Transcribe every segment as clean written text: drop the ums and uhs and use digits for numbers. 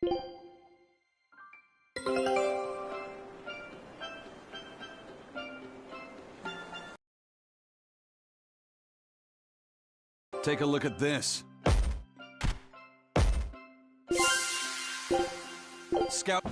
Take a look at this. Scout.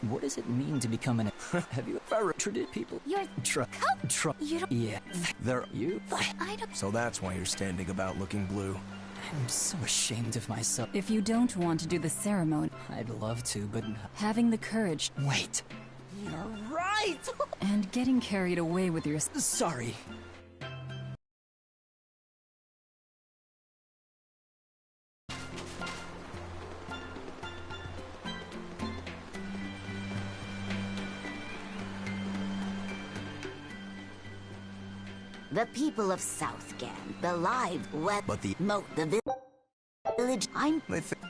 What does it mean to become an... Have you ever treated people? You're... You don't... Yeah. There... You? I don't... So that's why you're standing about looking blue. I'm so ashamed of myself. If you don't want to do the ceremony... I'd love to, but... Having the courage... Wait. You're right! And getting carried away with your... Sorry. The people of Southgan, the live web... But the... the village... I'm... They think...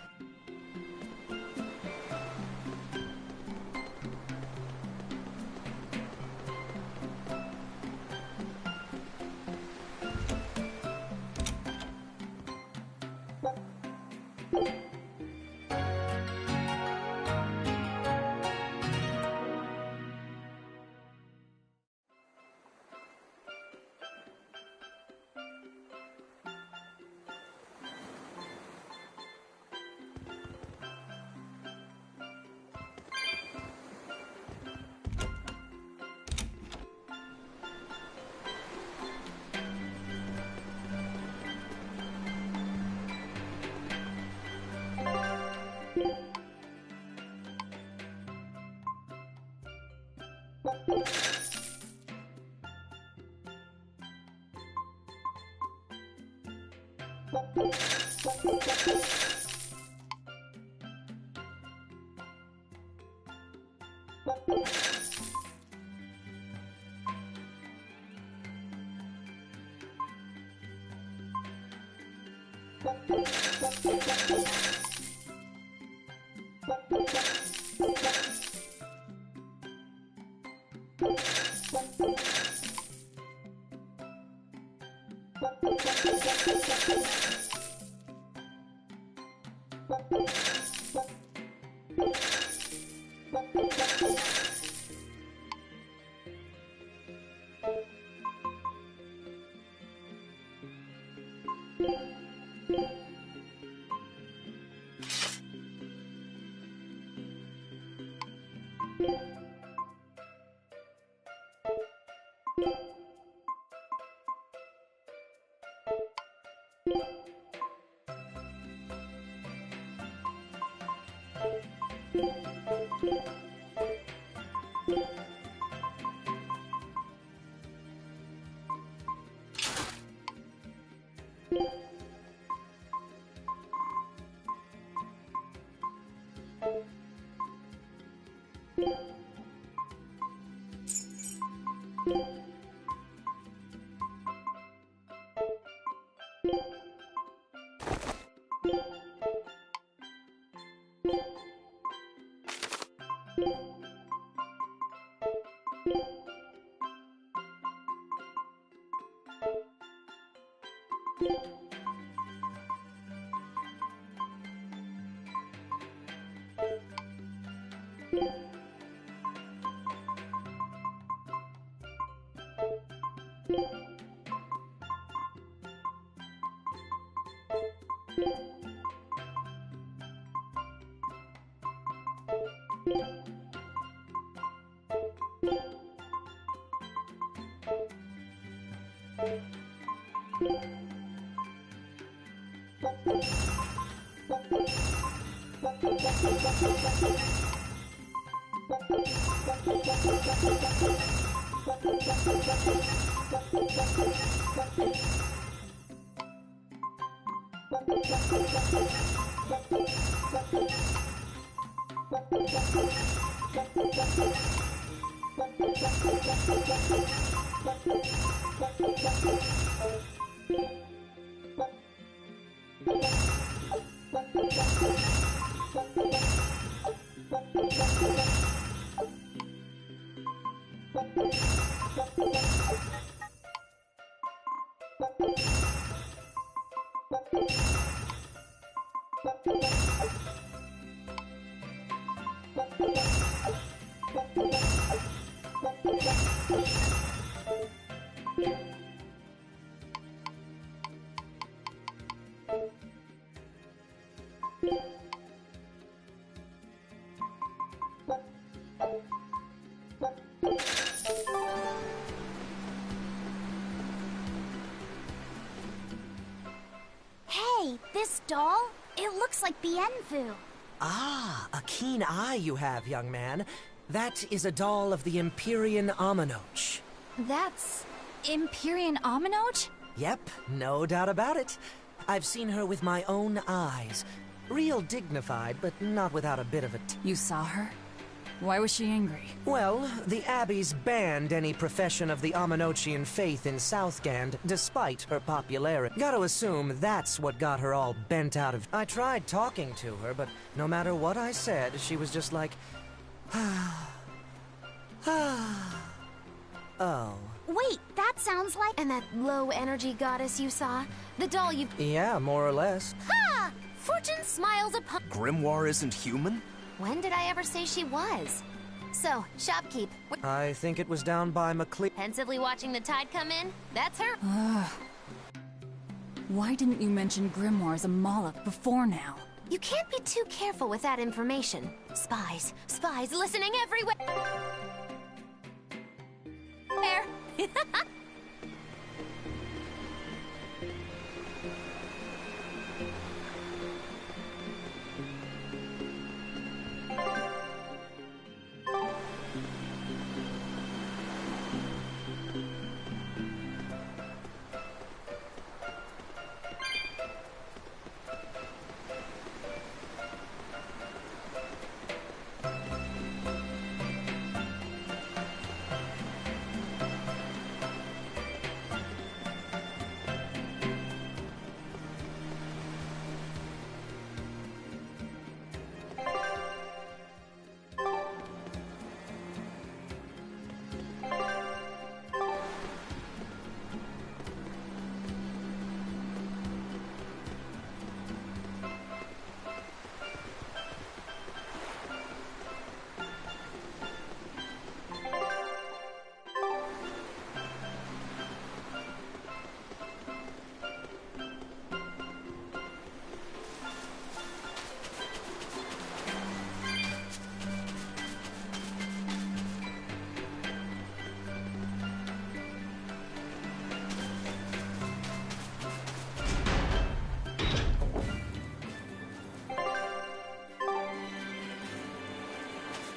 Hey, this doll? It looks like Bienfu. Ah, a keen eye you have, young man. That is a doll of the Empyrean Aminoch. That's Empyrean Aminoch? Yep, no doubt about it. I've seen her with my own eyes. Real dignified, but not without a bit of a You saw her? Why was she angry? Well, the Abbeys banned any profession of the Aminochian faith in Southgand, despite her popularity. Gotta assume that's what got her all bent out of... I tried talking to her, but no matter what I said, she was just like... Oh. Wait, that sounds like... And that low-energy goddess you saw? The doll you... Yeah, more or less. Ha! Fortune smiles upon... Grimoire isn't human? When did I ever say she was? So, shopkeep. I think it was down by McLeod. Pensively watching the tide come in? That's her. Why didn't you mention grimoires a Moloch before now? You can't be too careful with that information. Spies. Spies listening everywhere. There.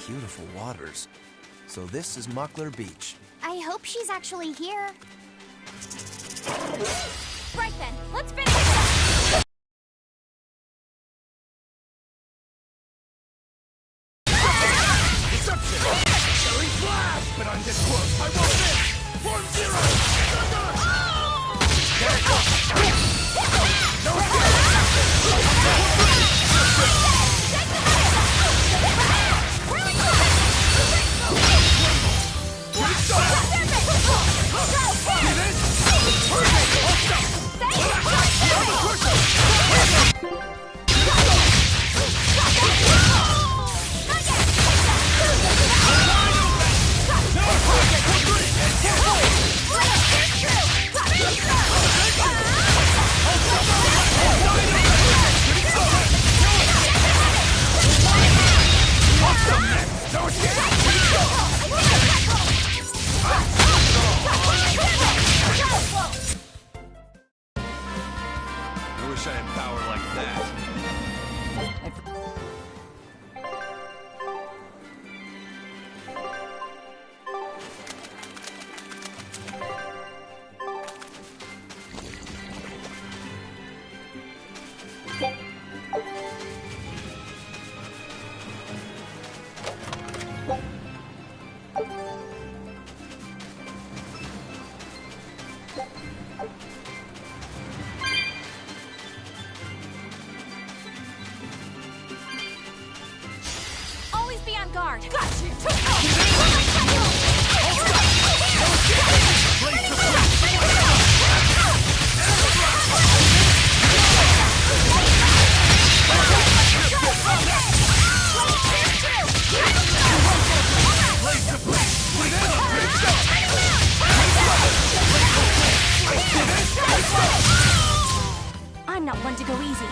Beautiful waters. So this is Muckler Beach. I hope she's actually here. Right then, let's finish this! Deception! Cherry flash! But I'm this close, I won't miss! Form zero! No I wish I had power like that. Always be on guard. Got you! I'm not one to go easy.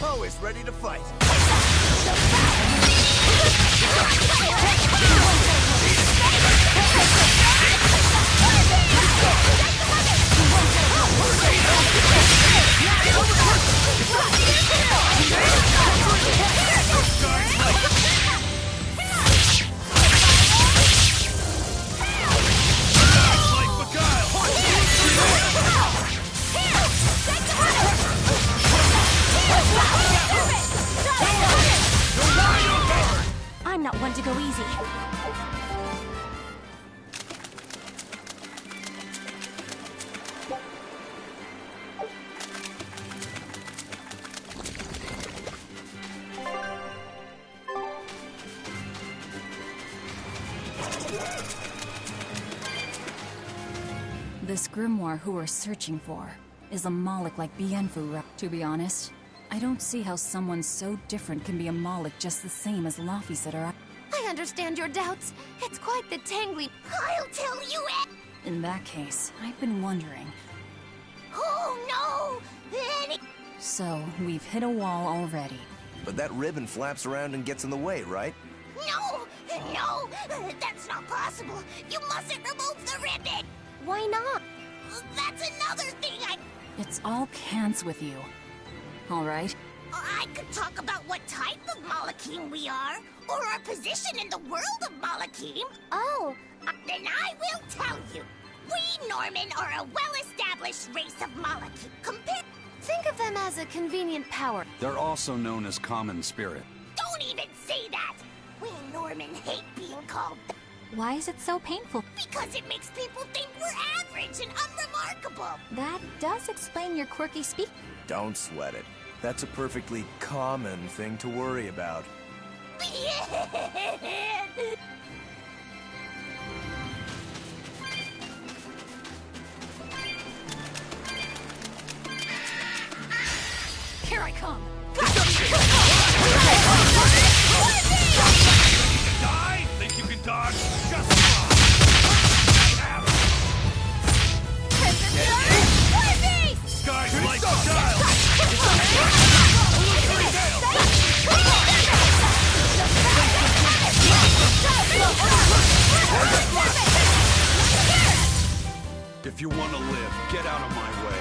Always ready to fight. I'm not one to go easy. This grimoire who we're searching for is a Moloch like Bienfu. To be honest, I don't see how someone so different can be a Moloch just the same as Laufeysitter. I understand your doubts. It's quite the tangly. I'll tell you it. In that case, I've been wondering. Oh no! So, we've hit a wall already. But that ribbon flaps around and gets in the way, right? No! No! That's not possible! You mustn't remove the ribbon! Why not? That's another thing It's all cants with you. Alright? I could talk about what type of Malachim we are, or our position in the world of Malachim. Oh, Then I will tell you. We Norman are a well-established race of Malachim. think of them as a convenient power. They're also known as common spirit. Don't even say that! We Norman hate being called Why is it so painful? because it makes people think we're average and unremarkable. That does explain your quirky speak. Don't sweat it. That's a perfectly common thing to worry about. Here I come! Die? Think you can dodge? Just Skies like a child! If you want to live, get out of my way.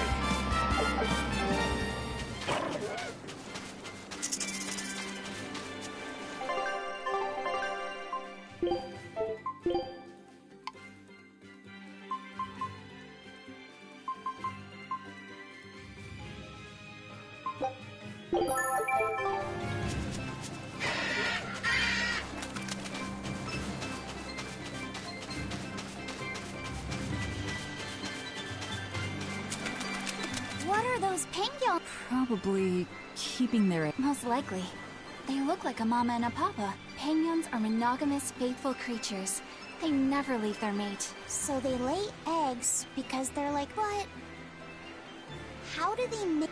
What are those penguins? Probably keeping their... Most likely. They look like a mama and a papa. Penguins are monogamous, faithful creatures. They never leave their mate. So they lay eggs because they're like, what? How do they make...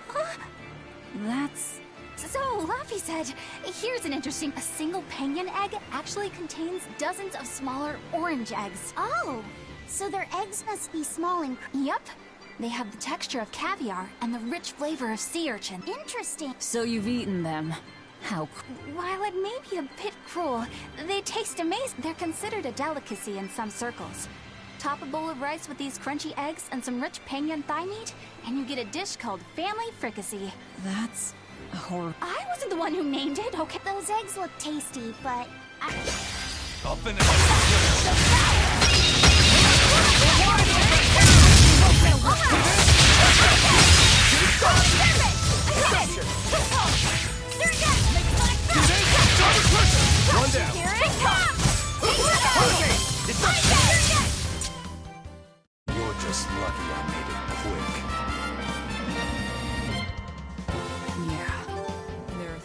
That's... So, Laffy said, here's an interesting... A single penguin egg actually contains dozens of smaller orange eggs. Oh, so their eggs must be small and... Yep. They have the texture of caviar and the rich flavor of sea urchin. Interesting. So you've eaten them. How... While it may be a bit cruel, they taste amazing. They're considered a delicacy in some circles. Top a bowl of rice with these crunchy eggs and some rich penguin thigh meat, and you get a dish called family fricassee. That's... horrible. I wasn't the one who named it, okay? Those eggs look tasty, but... I'll finish this. One down. Here it comes! You're just lucky I made it quick. Yeah. There are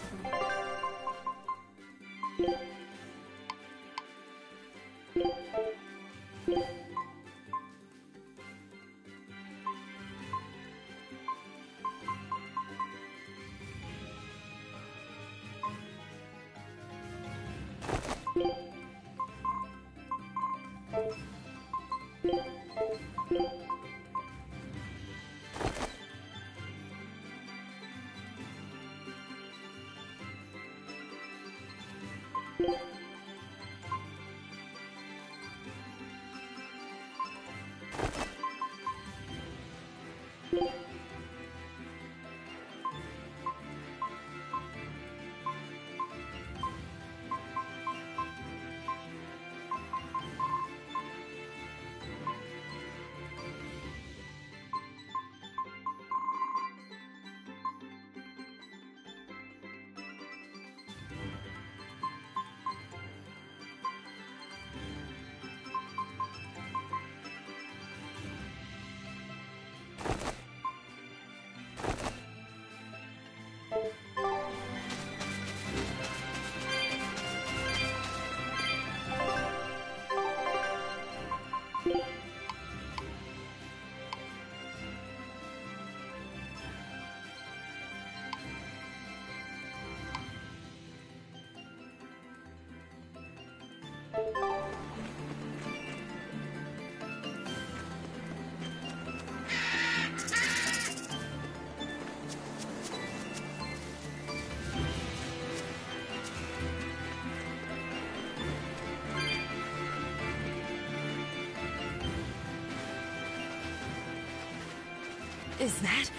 Is that...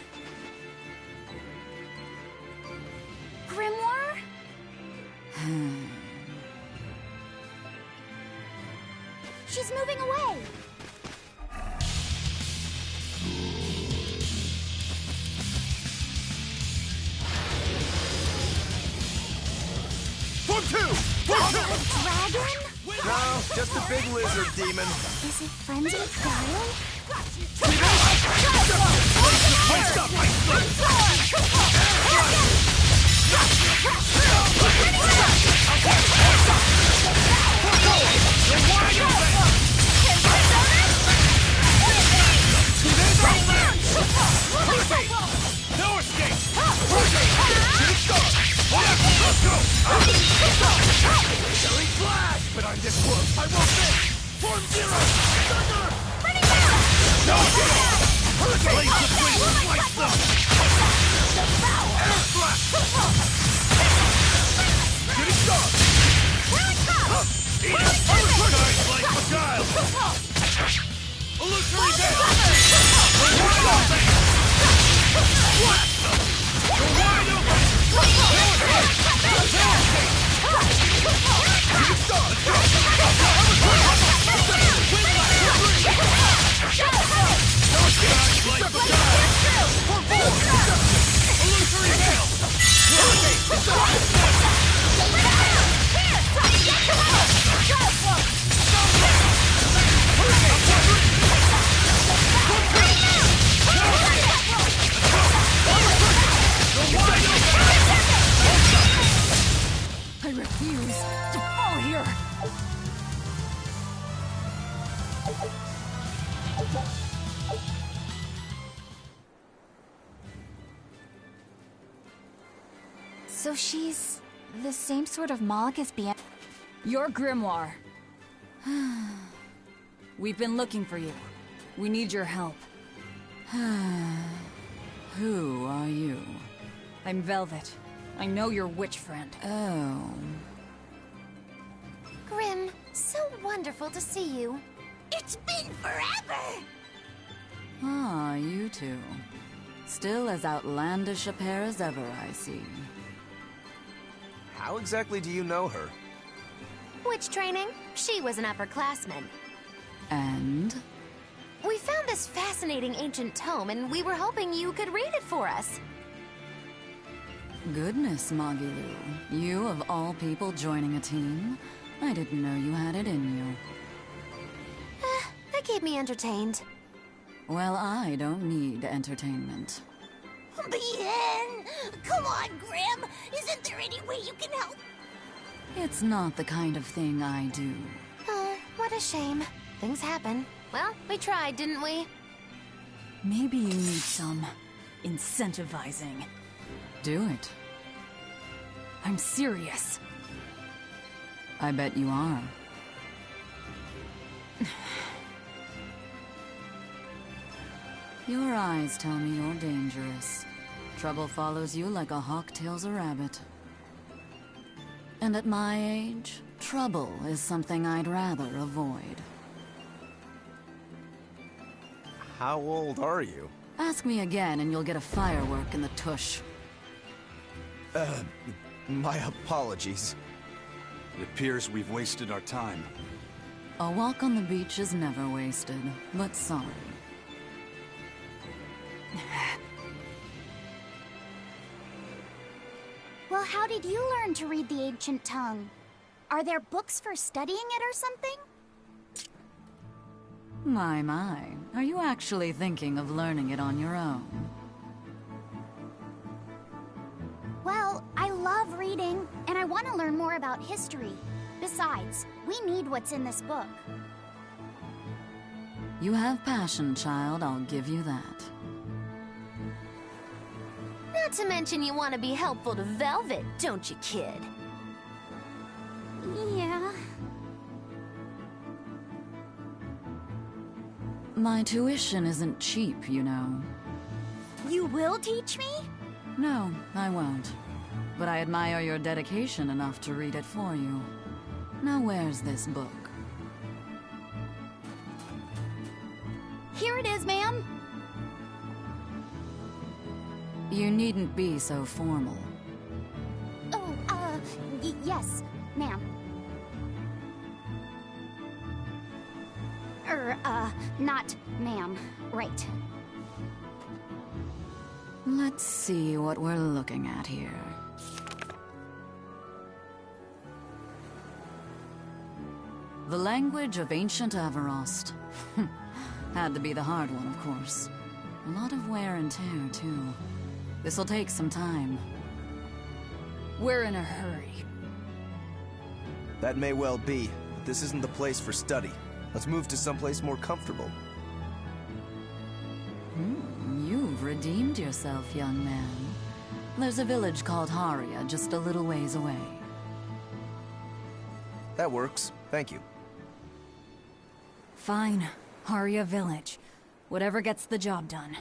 Grimoire? She's moving away. Form two! Dragon? No, just a big lizard demon. Is it friends with Guile? Waste up! No escape! Belly flash! But I'm this close, I won't miss! Form zero! Thunder! No! Hurricane! Blaze the flames! Slice them! Air blast! Getting dark! Eat it! Guys like Beguile! Illusory Veil! So she's the same sort of Moloch as Bien. Your grimoire. We've been looking for you. We need your help. Who are you? I'm Velvet. I know your witch friend. Oh. Grim, so wonderful to see you. It's been forever! Ah, you two. Still as outlandish a pair as ever, I see. How exactly do you know her? Witch training? She was an upperclassman. And? We found this fascinating ancient tome, and we were hoping you could read it for us. Goodness, Magilu. You, of all people, joining a team? I didn't know you had it in you. That kept me entertained. Well, I don't need entertainment. Bien! Come on, Grim! Isn't there any way you can help? It's not the kind of thing I do. Oh, what a shame. Things happen. Well, we tried, didn't we? Maybe you need some incentivizing. Do it. I'm serious. I bet you are. Your eyes tell me you're dangerous. Trouble follows you like a hawk tails a rabbit. And at my age, trouble is something I'd rather avoid. How old are you? Ask me again and you'll get a firework in the tush. My apologies. It appears we've wasted our time. A walk on the beach is never wasted, but sorry. Well, how did you learn to read the ancient tongue? Are there books for studying it or something? My. Are you actually thinking of learning it on your own? Well, I love reading, and I want to learn more about history. Besides, we need what's in this book. You have passion, child, I'll give you that. Not to mention you want to be helpful to Velvet, don't you, kid? Yeah. My tuition isn't cheap, you know. You will teach me? No, I won't. But I admire your dedication enough to read it for you. Now where's this book? Here it is, ma'am. You needn't be so formal. Oh, yes, ma'am. Not ma'am. Right. Let's see what we're looking at here. The language of ancient Averost. Had to be the hard one, of course. A lot of wear and tear, too. This'll take some time. We're in a hurry. That may well be, but this isn't the place for study. Let's move to someplace more comfortable. You've redeemed yourself, young man. There's a village called Haria just a little ways away. That works. Thank you. Fine. Haria Village. Whatever gets the job done.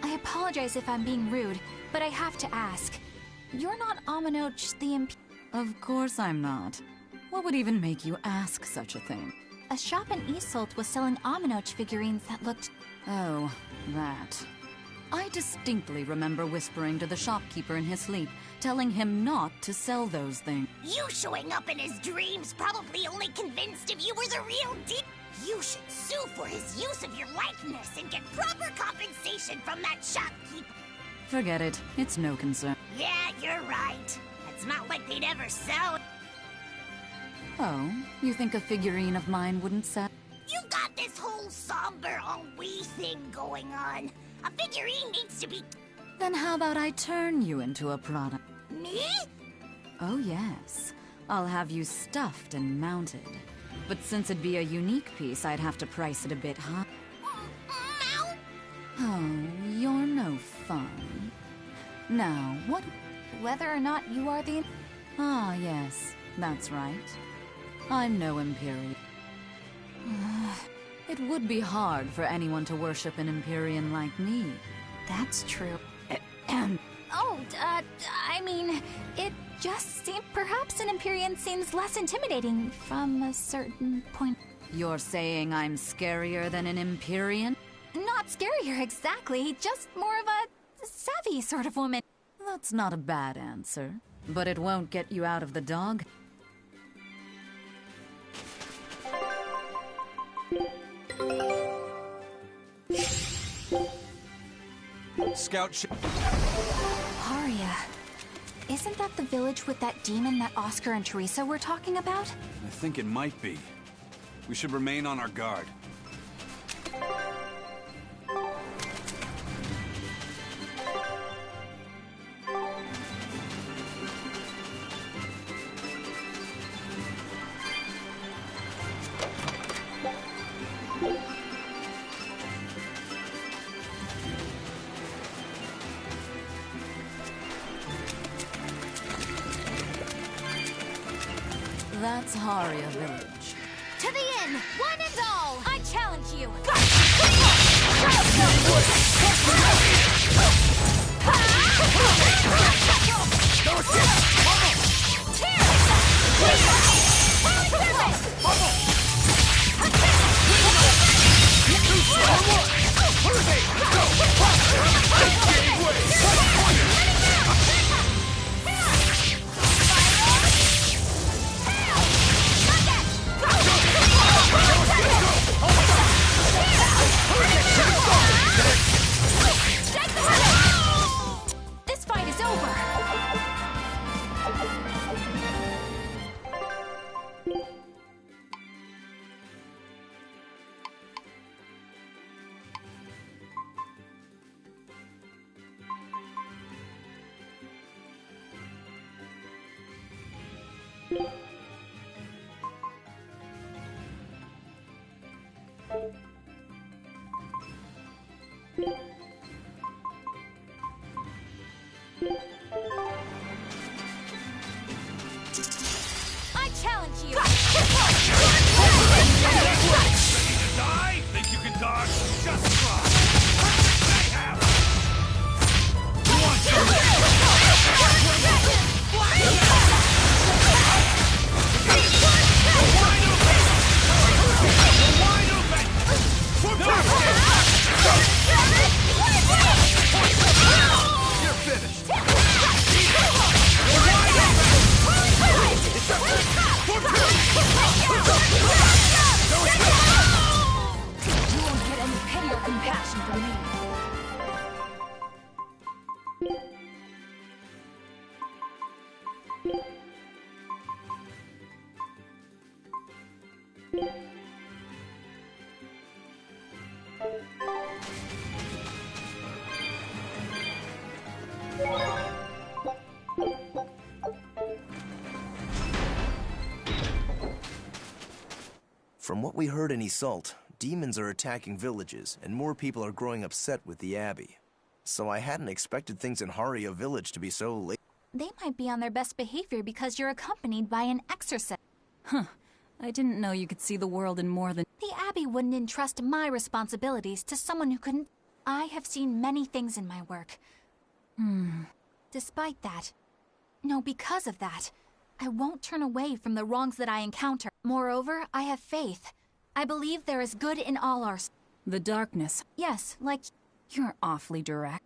I apologize if I'm being rude, but I have to ask. You're not Aminoch the Of course I'm not. What would even make you ask such a thing? A shop in Isolt was selling Aminoch figurines that looked Oh, that. I distinctly remember whispering to the shopkeeper in his sleep, telling him not to sell those things. You showing up in his dreams probably only convinced him you were the real deal. You should sue for his use of your likeness and get proper compensation from that shopkeeper. Forget it. It's no concern. Yeah, you're right. It's not like they'd ever sell. Oh, you think a figurine of mine wouldn't sell? You got this whole somber ennui thing going on. A figurine needs to be... Then how about I turn you into a product? Me? Oh yes. I'll have you stuffed and mounted. But since it'd be a unique piece, I'd have to price it a bit high. Mount? Oh, you're no fun. Now, what... Whether or not you are the... Ah, yes. That's right. I'm no Empyrean. It would be hard for anyone to worship an Empyrean like me. That's true. I mean, it just seems... Perhaps an Empyrean seems less intimidating from a certain point. You're saying I'm scarier than an Empyrean? Not scarier exactly, just more of a savvy sort of woman. That's not a bad answer, but it won't get you out of the dog. Scout Aria, isn't that the village with that demon that Oscar and Teresa were talking about? I think it might be. We should remain on our guard. That's Haria Village. To the inn, one and all! I challenge you! This fight is over! I challenge you! Ready to die? Think you can dodge? Just try. Mayhem! Want some wide open! You're finished! You won't get any pity or compassion from me. From what we heard in Iseult, demons are attacking villages, and more people are growing upset with the Abbey. So I hadn't expected things in Haria Village to be so late. They might be on their best behavior because you're accompanied by an exorcist. I didn't know you could see the world in more than... The Abbey wouldn't entrust my responsibilities to someone who couldn't... I have seen many things in my work. Despite that... No, because of that, I won't turn away from the wrongs that I encounter. Moreover, I have faith. I believe there is good in all our... The darkness. Yes, like... You're awfully direct.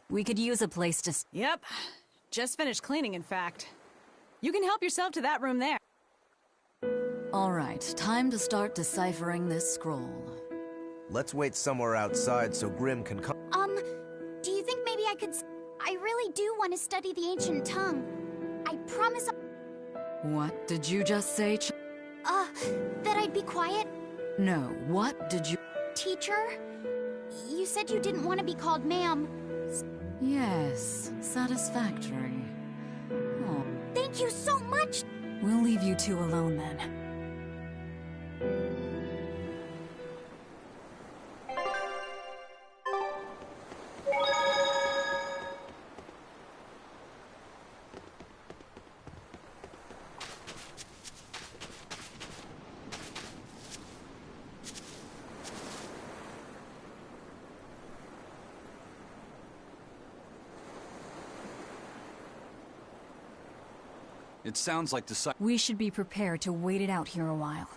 We could use a place to... Yep. Just finished cleaning, in fact. You can help yourself to that room there. All right, time to start deciphering this scroll. Let's wait somewhere outside so Grim can come. Do you think maybe I could... I really do want to study the ancient tongue. I promise... What did you just say, that I'd be quiet? No, what did you... Teacher? You said you didn't want to be called ma'am. Yes, satisfactory. Oh. Thank Thank you so much! We'll leave you two alone then. It sounds like We should be prepared to wait it out here a while.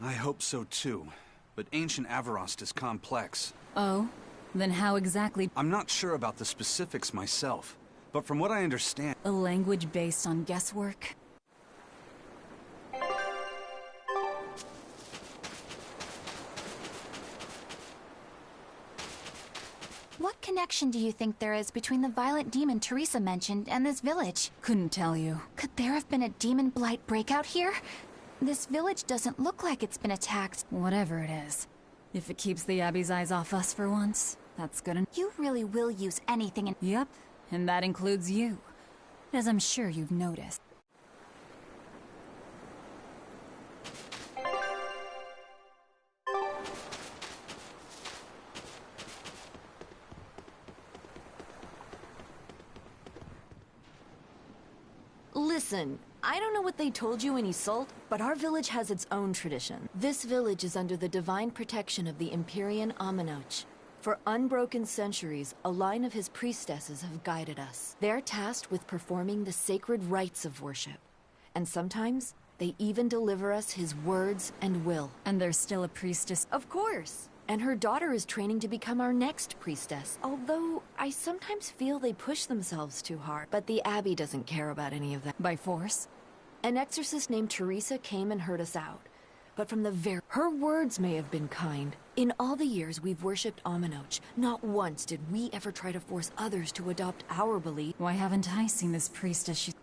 I hope so too. But ancient Avarost is complex. Oh? Then how exactly— I'm not sure about the specifics myself, but from what I understand— A language based on guesswork? What connection do you think there is between the violent demon Teresa mentioned and this village? Couldn't tell you. Could there have been a demon blight breakout here? This village doesn't look like it's been attacked. Whatever it is. If it keeps the Abbey's eyes off us for once, that's good enough. You really will use anything in— Yep, and that includes you. As I'm sure you've noticed. Listen, I don't know what they told you in Isolde, but our village has its own tradition. This village is under the divine protection of the Empyrean Aminoch. For unbroken centuries, a line of his priestesses have guided us. They're tasked with performing the sacred rites of worship. And sometimes, they even deliver us his words and will. And there's still a priestess— Of course! And her daughter is training to become our next priestess. Although, I sometimes feel they push themselves too hard. But the Abbey doesn't care about any of that. By force? An exorcist named Teresa came and heard us out. But from the her words may have been kind. In all the years we've worshipped Aminoch, not once did we ever try to force others to adopt our belief. Why haven't I seen this priestess? She's—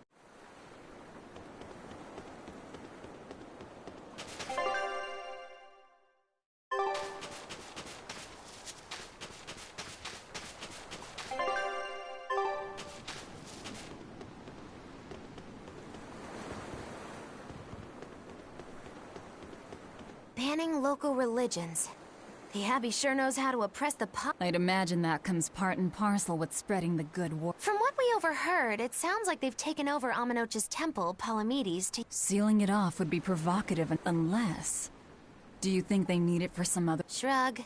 Banning local religions. The Abbey sure knows how to oppress the I'd imagine that comes part and parcel with spreading the good word. From what we overheard, it sounds like they've taken over Aminoch's temple, Palamedes, to— Sealing it off would be provocative unless— Do you think they need it for some other— Shrug.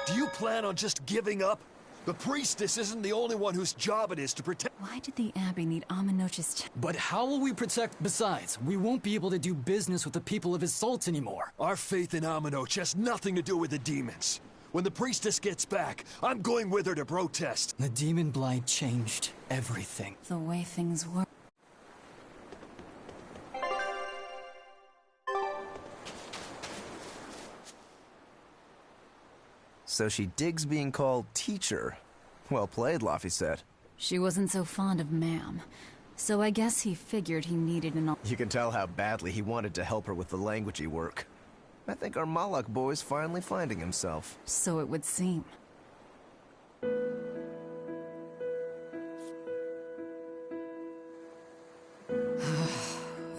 Do you plan on just giving up? The priestess isn't the only one whose job it is to protect— Why did the Abbey need Aminoch's But how will we protect— Besides, we won't be able to do business with the people of Isolde anymore. Our faith in Aminoch has nothing to do with the demons. When the priestess gets back, I'm going with her to protest. The demon blight changed everything. The way things were. So she digs being called teacher. Well played, Laphicet. She wasn't so fond of ma'am, so I guess he figured he needed an... You can tell how badly he wanted to help her with the languagey work. I think our Malak boy's finally finding himself. So it would seem.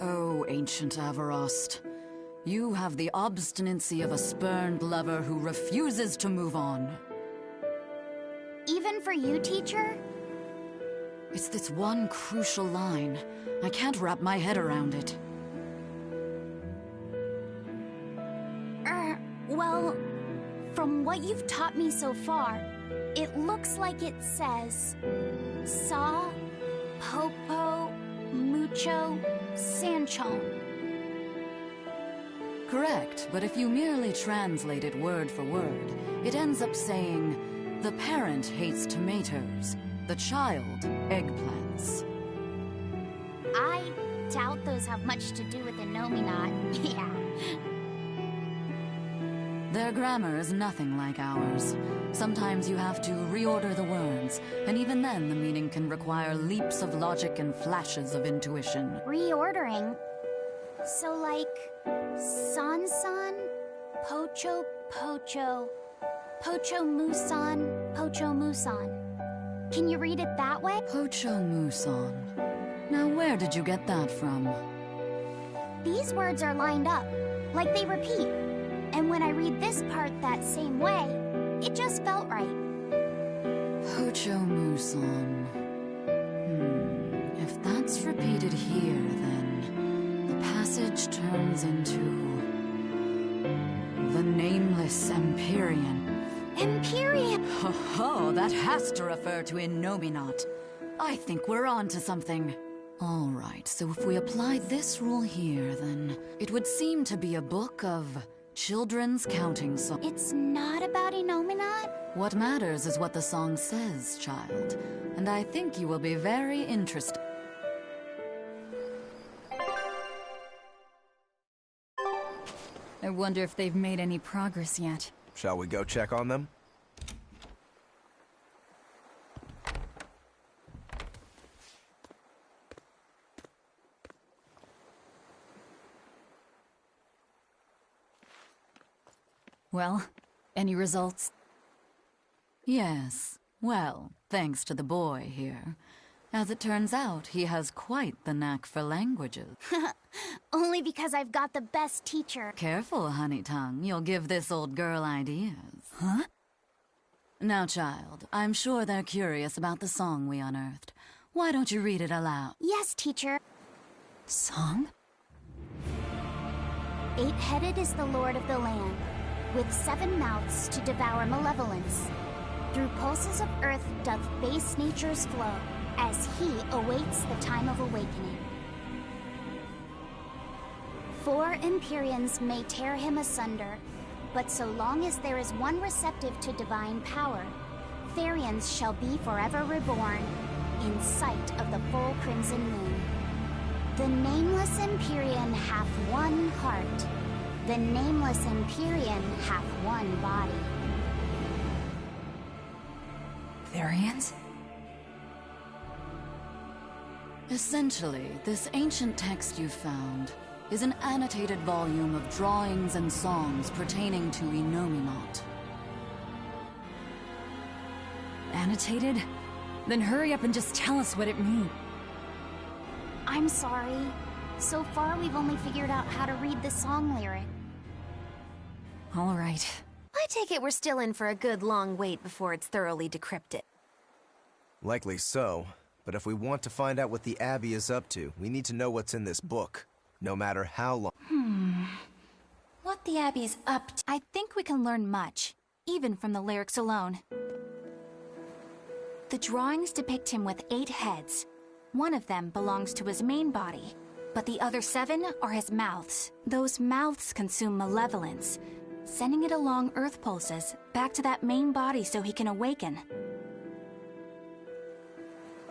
Oh, ancient Avarost. You have the obstinacy of a spurned lover who refuses to move on. Even for you, teacher? It's this one crucial line. I can't wrap my head around it. Well, from what you've taught me so far, it looks like it says... Sa, Popo, Mucho, Sanchon. Correct, but if you merely translate it word for word, it ends up saying, the parent hates tomatoes, the child eggplants. I doubt those have much to do with the Nominat. Yeah. Their grammar is nothing like ours. Sometimes you have to reorder the words, and even then the meaning can require leaps of logic and flashes of intuition. Reordering? So like... San-san, Pocho Pocho, Pocho Musan, Pocho Musan. Can you read it that way? Pocho Musan. Now where did you get that from? These words are lined up, like they repeat. And when I read this part that same way, it just felt right. Pocho Musan. If that's repeated here, then the passage turns into... the Nameless Empyrean. Empyrean! Ho, that has to refer to Innominat. I think we're on to something. All right, so if we apply this rule here, then it would seem to be a book of children's counting songs. It's not about Innominat? What matters is what the song says, child. And I think you will be very interested. I wonder if they've made any progress yet. Shall we go check on them? Well, any results? Yes. Well, thanks to the boy here. As it turns out, he has quite the knack for languages. Only because I've got the best teacher. Careful, honey tongue. You'll give this old girl ideas. Huh? Now, child, I'm sure they're curious about the song we unearthed. Why don't you read it aloud? Yes, teacher. Song? 8-headed is the lord of the land, with 7 mouths to devour malevolence. Through pulses of earth doth base nature's flow, as he awaits the time of awakening. 4 Empyreans may tear him asunder, but so long as there is one receptive to divine power, Therians shall be forever reborn, in sight of the full crimson moon. The nameless Empyrean hath one heart, the nameless Empyrean hath one body. Therians? Essentially, this ancient text you found is an annotated volume of drawings and songs pertaining to Innominat. Annotated? Then hurry up and just tell us what it means. I'm sorry. So far, we've only figured out how to read the song lyric. All right. I take it we're still in for a good long wait before it's thoroughly decrypted. Likely so, but if we want to find out what the Abbey is up to, we need to know what's in this book, no matter how long. What the Abbey's up to? I think we can learn much, even from the lyrics alone. The drawings depict him with 8 heads. One of them belongs to his main body, but the other 7 are his mouths. Those mouths consume malevolence, sending it along Earth pulses back to that main body so he can awaken.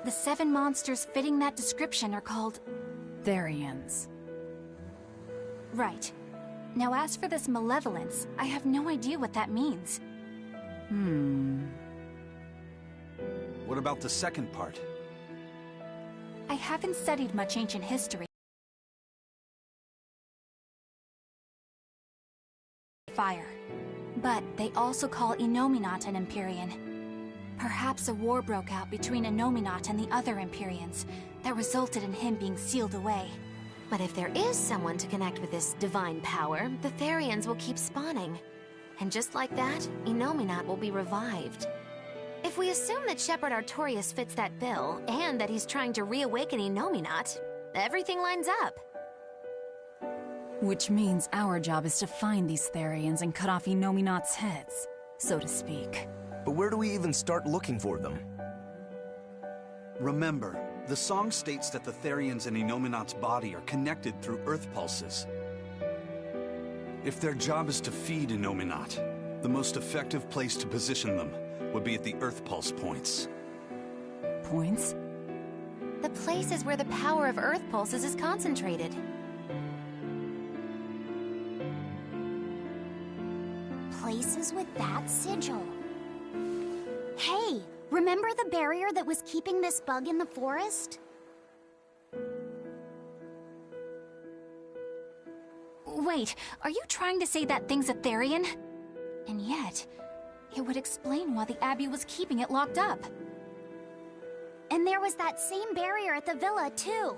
The 7 monsters fitting that description are called... Therians. Right. Now as for this malevolence, I have no idea what that means. What about the second part? I haven't studied much ancient history. Fire. But they also call Innominat an Empyrean. Perhaps a war broke out between Innominat and the other Empyreans that resulted in him being sealed away. But if there is someone to connect with this divine power, the Therians will keep spawning. And just like that, Innominat will be revived. If we assume that Shepard Artorias fits that bill, and that he's trying to reawaken Innominat, everything lines up. Which means our job is to find these Therians and cut off Innominat's heads, so to speak. But where do we even start looking for them? Remember, the song states that the Therians in Innominat's body are connected through Earth pulses. If their job is to feed Innominat, the most effective place to position them would be at the Earth pulse points. Points? The places where the power of Earth pulses is concentrated. Places with that sigil. Hey, remember the barrier that was keeping this bug in the forest? Wait, are you trying to say that thing's a Therian? And yet, it would explain why the Abbey was keeping it locked up. And there was that same barrier at the villa, too.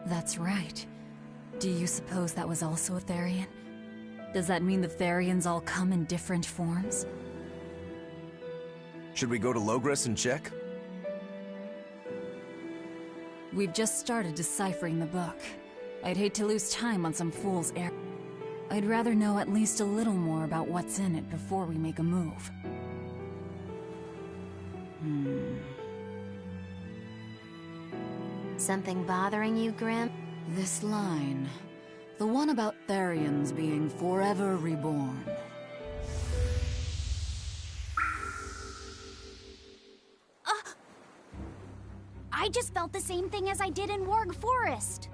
That's right. Do you suppose that was also a Therian? Does that mean the Therians all come in different forms? Should we go to Logres and check? We've just started deciphering the book. I'd hate to lose time on some fool's errand. I'd rather know at least a little more about what's in it before we make a move. Something bothering you, Grim? This line. The one about Therians being forever reborn. I just felt the same thing as I did in Warg Forest.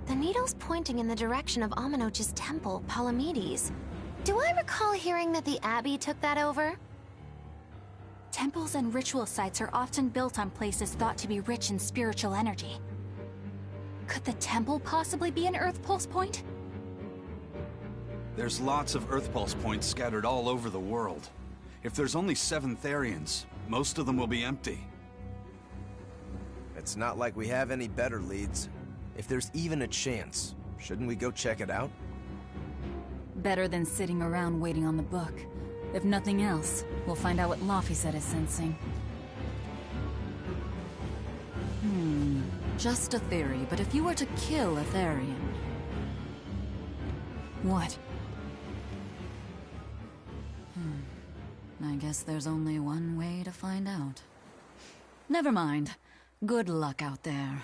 The needle's pointing in the direction of Aminoch's temple, Palamedes. Do I recall hearing that the Abbey took that over? Temples and ritual sites are often built on places thought to be rich in spiritual energy. Could the temple possibly be an Earth Pulse point? There's lots of Earth pulse points scattered all over the world. If there's only 7 Therians, most of them will be empty. It's not like we have any better leads. If there's even a chance, shouldn't we go check it out? Better than sitting around waiting on the book. If nothing else, we'll find out what Laphicet is sensing. Just a theory, but if you were to kill a Therian... What? I guess there's only one way to find out. Never mind. Good luck out there.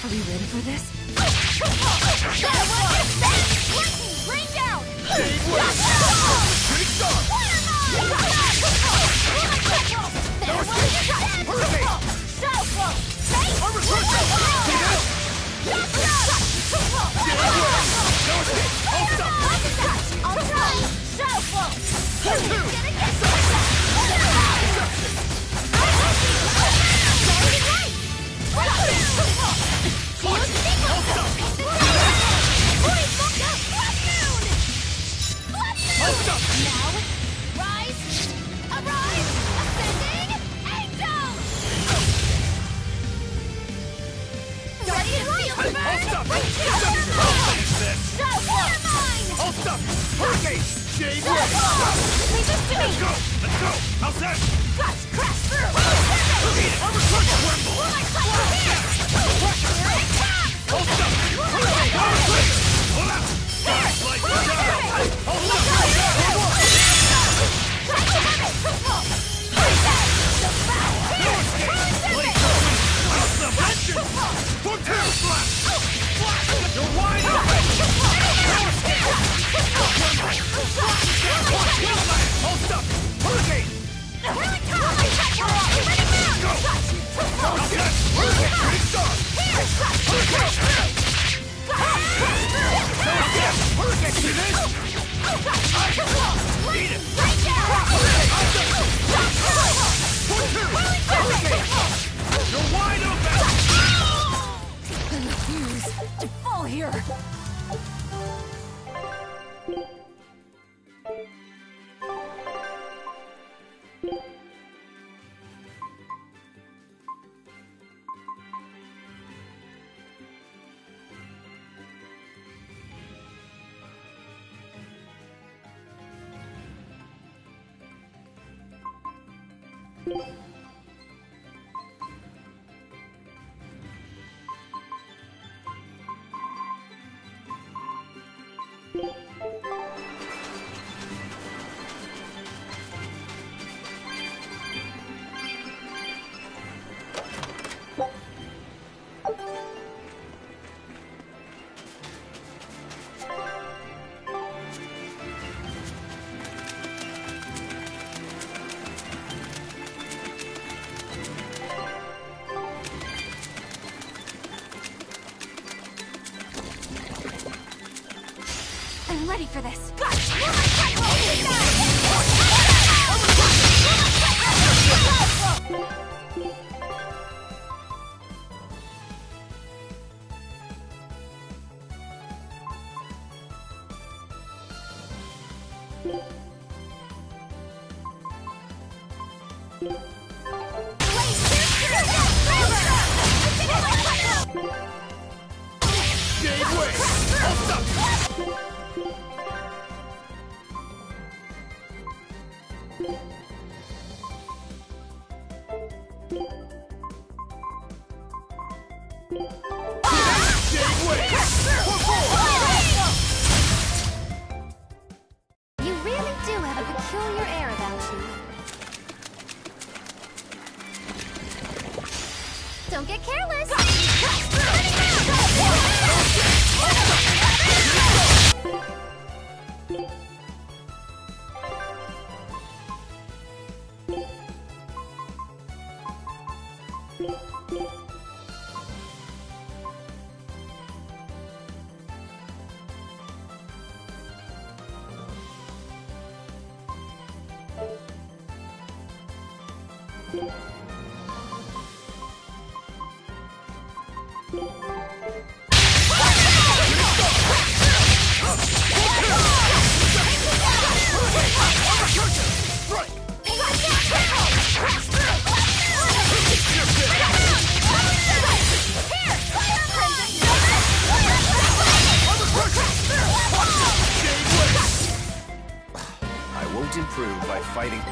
Are we ready for this? Rain down! Shade Wave! Shooting Star! Hurricane! Armor Crusher! See this? Shade Wave! No escape! I'll stop! I'll try! Shadow Flow! I'll stop! Hurricane! Shade Wave! Leave this to me! Let's go! Let's go! How's that? Crash through! Eat it! Armor Crusher! Tremble! Here it comes! I'll stop! Hurricane! Armor Crusher! Hold out! Like the shadow! I'll stop! No escape! Blade Throw! Awesome! Vengeance! Tornado Blast! You're wide open! No escape! I'll stop! Hurricane! Here it comes! Go! How's that? Hurricane! Shooting Star! Hurricane! No escape! Hurricane! See this? Eat it! Hurricane! You're wide open! I refuse to fall here. I'm ready for this. Shade Wave! I'll stop! You really do have a peculiar air about you. Don't get careless! I won't improve by fighting.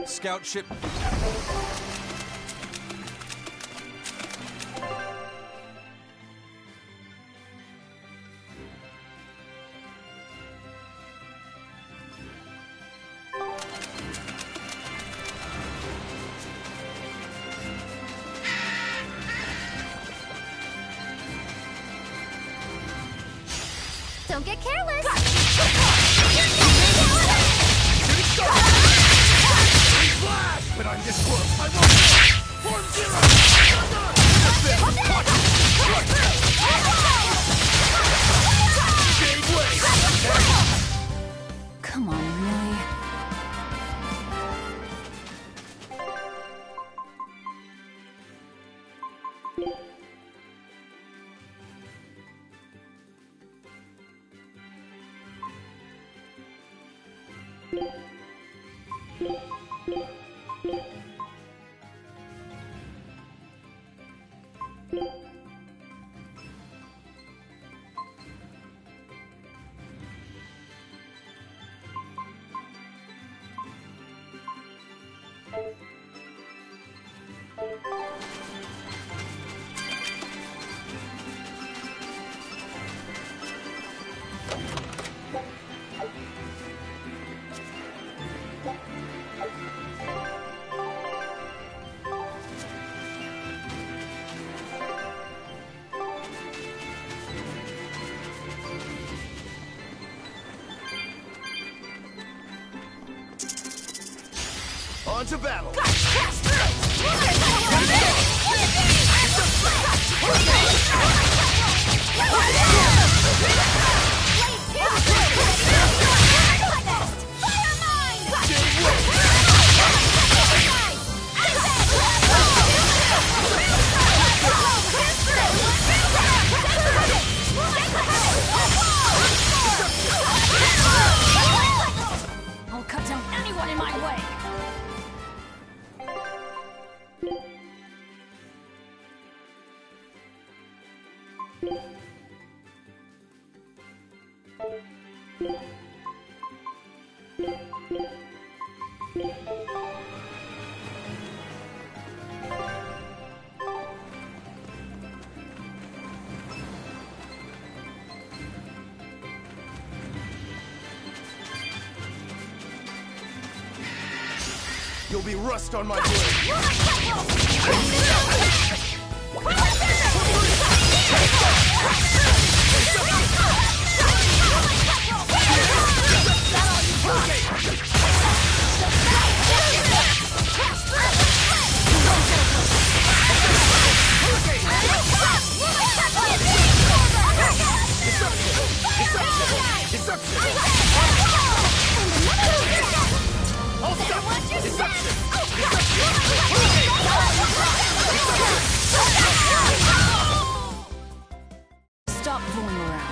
Scout ship. Don't get careless! Flash! But I'm this close! I won't miss! Form zero! Come on, really? On to battle! I'll cut down anyone in my way! You'll be rust on my blade! Stop fooling around.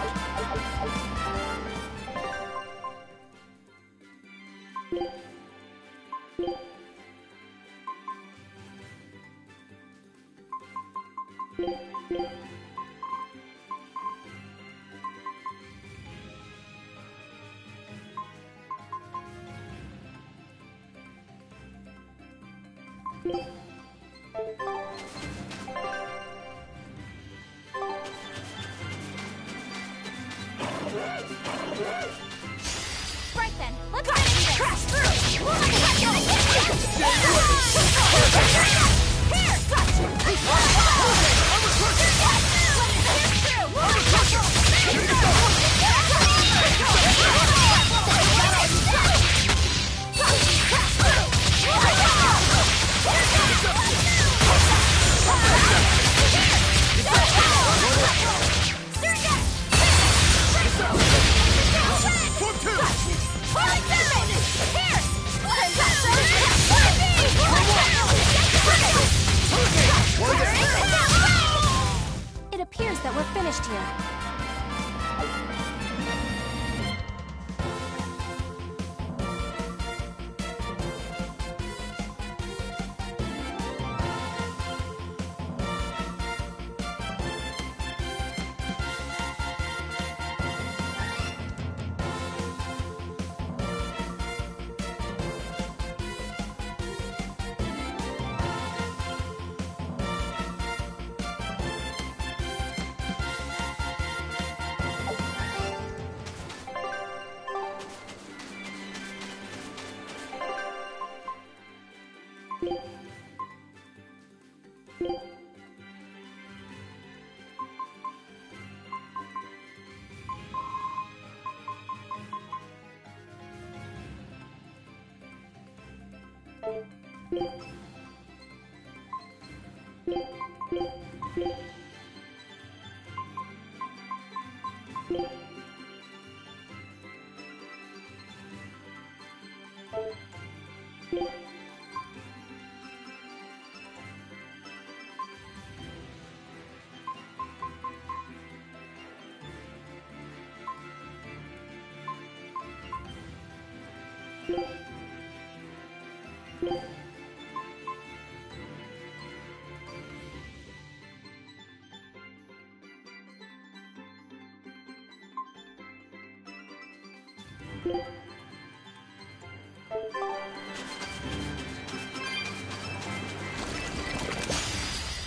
Right then, let's finish this! Crash through! Here!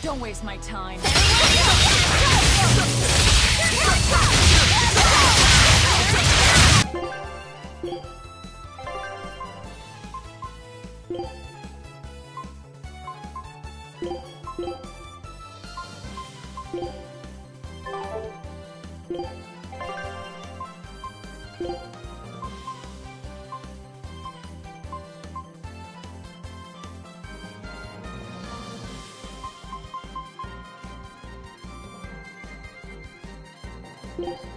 Don't waste my time. Yeah.